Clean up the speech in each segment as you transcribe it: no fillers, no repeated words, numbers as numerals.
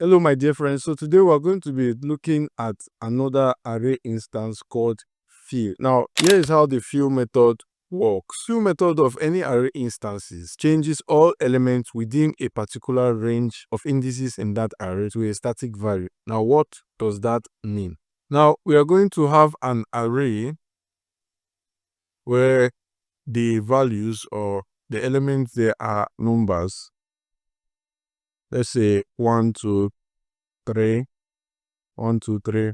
Hello, my dear friends. So today we're going to be looking at another array instance called fill. Now, here is how the fill method works. Fill method of any array instances changes all elements within a particular range of indices in that array to a static value. Now, what does that mean? Now, we are going to have an array where the values or the elements there are numbers. Let's say 1, 2, 3, 1, 2, 3,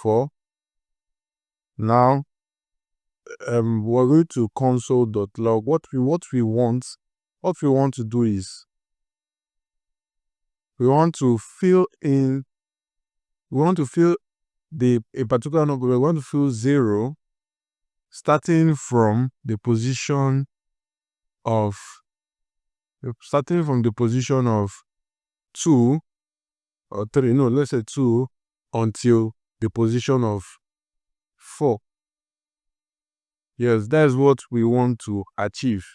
4. Now, we're going to console.log. What we want to do is we want to fill a particular number. We want to fill 0 starting from the position of 2 or 3. No, let's say 2 until the position of 4. Yes, that's what we want to achieve.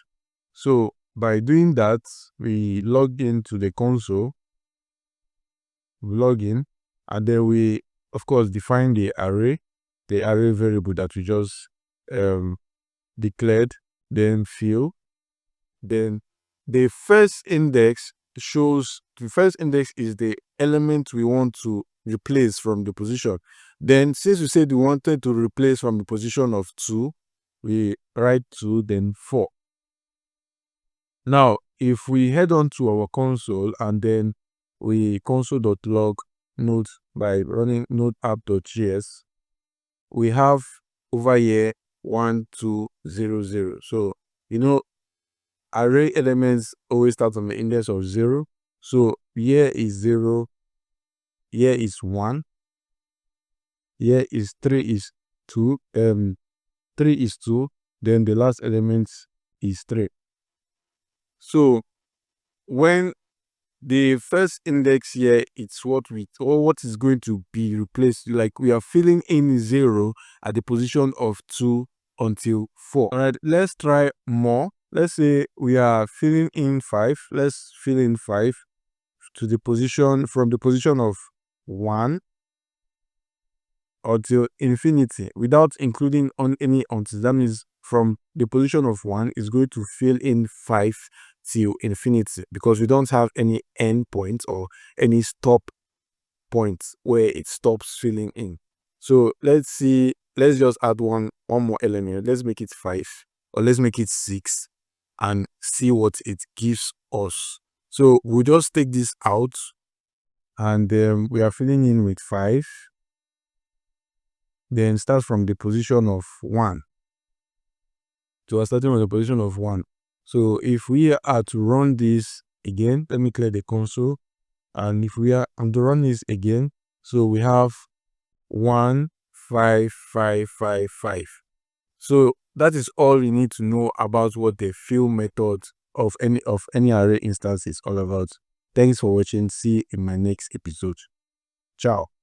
So by doing that, we log into the console, and then we, of course, define the array variable that we just declared, then fill. Then the first index is the element we want to replace from the position. Then since we said we wanted to replace from the position of 2, we write 2, then 4. Now, if we head on to our console and then we console.log node by running node app.js, we have over here 1, 2, 0, 0. So, array elements always start on the index of 0. So here is 0, here is 1, here is 3 is 2, 3 is 2, then the last element is 3. So when the first index here, it's what is going to be replaced, like we are filling in 0 at the position of 2 until 4. All right, let's try more. Let's say we are filling in 5. Let's fill in 5 to the position from the position of 1 until infinity without including on any until. That means from the position of 1 is going to fill in 5 till infinity because we don't have any end point or any stop point where it stops filling in. So let's just add one more element. Let's make it 5 or let's make it 6 and see what it gives us. So we'll just take this out and we are filling in with 5. Then start from the position of 1. So we're starting from the position of 1. So if we are to run this again, let me clear the console. And if we are to run this again, so we have 1, 5, 5, 5, 5. So that is all you need to know about what the fill method of any array instance is all about. Thanks for watching. See you in my next episode. Ciao.